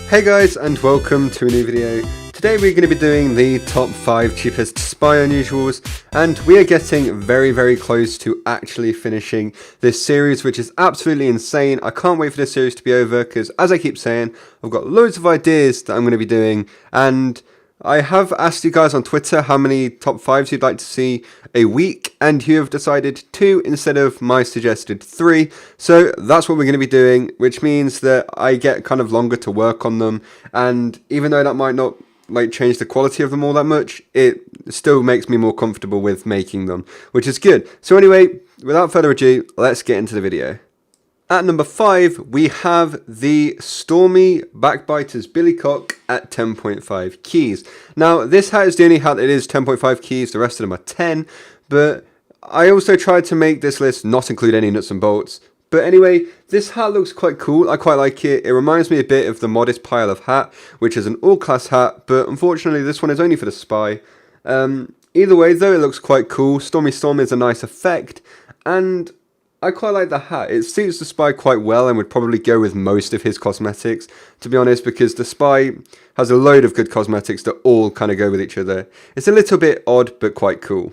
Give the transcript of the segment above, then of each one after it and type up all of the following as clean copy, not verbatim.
Hey guys, and welcome to a new video. Today we're going to be doing the top 5 cheapest spy unusuals, and we are getting very close to actually finishing this series, which is absolutely insane. I can't wait for this series to be over because, as I keep saying, I've got loads of ideas that I'm going to be doing, and I have asked you guys on Twitter how many top 5s you'd like to see a week, and you have decided 2 instead of my suggested 3. So that's what we're going to be doing, which means that I get kind of longer to work on them, and even though that might not change the quality of them all that much, it still makes me more comfortable with making them, which is good. So anyway, without further ado, let's get into the video. At number 5, we have the Stormy Backbiter's Billycock at 10.5 keys. Now, this hat is the only hat that is 10.5 keys, the rest of them are 10, but I also tried to make this list not include any nuts and bolts. But anyway, this hat looks quite cool, I quite like it. It reminds me a bit of the Modest Pile of Hat, which is an all-class hat, but unfortunately this one is only for the spy. Either way though, it looks quite cool. Stormy Storm is a nice effect, and I quite like the hat. It suits the spy quite well and would probably go with most of his cosmetics, to be honest, because the spy has a load of good cosmetics that all kind of go with each other. It's a little bit odd, but quite cool.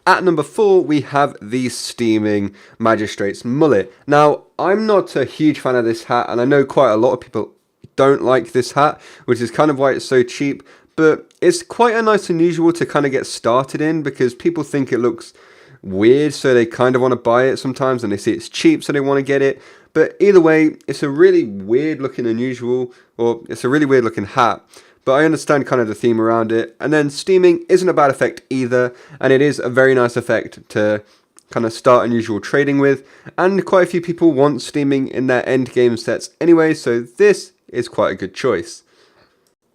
At number 4, we have the Steaming Magistrate's Mullet. Now, I'm not a huge fan of this hat, and I know quite a lot of people don't like this hat, which is kind of why it's so cheap, but it's quite a nice unusual to kind of get started in, because people think it looks weird, so they kind of want to buy it sometimes, and they see it's cheap, so they want to get it. But either way, it's a really weird looking unusual, or it's a really weird looking hat, but I understand kind of the theme around it. And then steaming isn't a bad effect either, and it is a very nice effect to kind of start unusual trading with, and quite a few people want steaming in their end game sets anyway, so this is quite a good choice.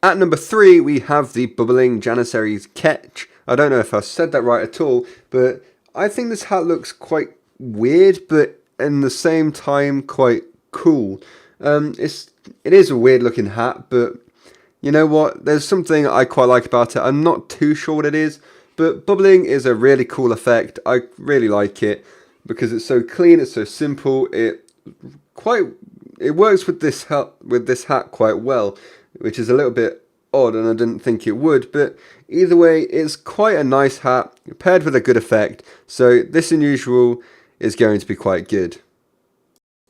At number 3, we have the Bubbling Janissary's Catch. I don't know if I said that right at all, but I think this hat looks quite weird, but in the same time quite cool. It is a weird looking hat, but you know what? There's something I quite like about it. I'm not too sure what it is, but bubbling is a really cool effect. I really like it because it's so clean, it's so simple. It works with this hat quite well, which is a little bit odd, and I didn't think it would, but either way, it's quite a nice hat paired with a good effect, so this unusual is going to be quite good.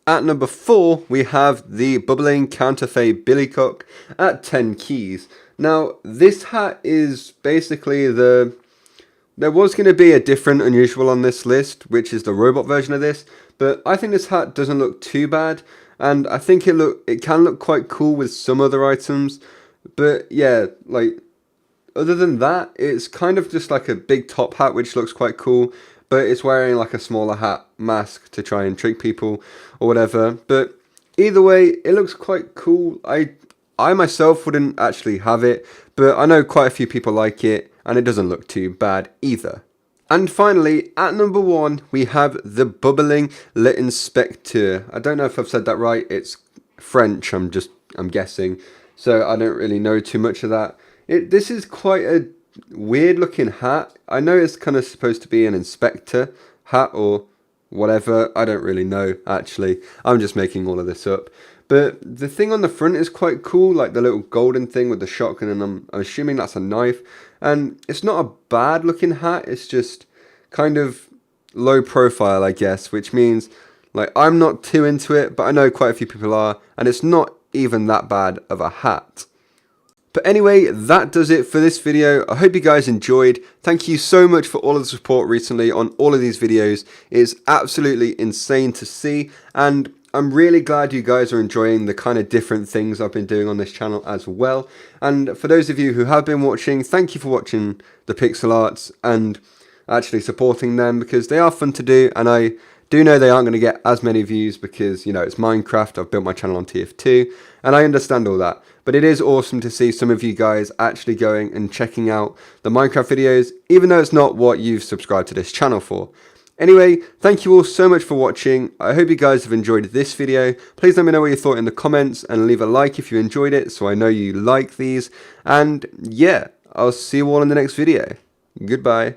At number 4, we have the Bubbling Counterfeit Billycock at 10 keys. Now, this hat is basically there was going to be a different unusual on this list, which is the robot version of this, but I think this hat doesn't look too bad, and I think it can look quite cool with some other items. But yeah, other than that, it's kind of just like a big top hat, which looks quite cool, but it's wearing like a smaller hat mask to try and trick people or whatever. But either way, it looks quite cool. I myself wouldn't actually have it, but I know quite a few people like it, and it doesn't look too bad either. And finally, at number 1, we have the Bubbling L'Inspecteur. I don't know if I've said that right. It's French, I'm guessing. So I don't really know too much of that. This is quite a weird looking hat. I know it's kind of supposed to be an inspector hat or whatever. I don't really know, actually. I'm just making all of this up. But the thing on the front is quite cool, like the little golden thing with the shotgun, and I'm assuming that's a knife. And it's not a bad looking hat. It's just kind of low profile, I guess, which means I'm not too into it, but I know quite a few people are, and it's not even that bad of a hat. But anyway, that does it for this video. I hope you guys enjoyed. Thank you so much for all of the support recently on all of these videos. It is absolutely insane to see, and I'm really glad you guys are enjoying the kind of different things I've been doing on this channel as well. And for those of you who have been watching, thank you for watching the pixel arts and actually supporting them, because they are fun to do, and I do know they aren't going to get as many views because, you know, it's Minecraft. I've built my channel on TF2, and I understand all that. But it is awesome to see some of you guys actually going and checking out the Minecraft videos, even though it's not what you've subscribed to this channel for. Anyway, thank you all so much for watching. I hope you guys have enjoyed this video. Please let me know what you thought in the comments, and leave a like if you enjoyed it, so I know you like these. And yeah, I'll see you all in the next video. Goodbye.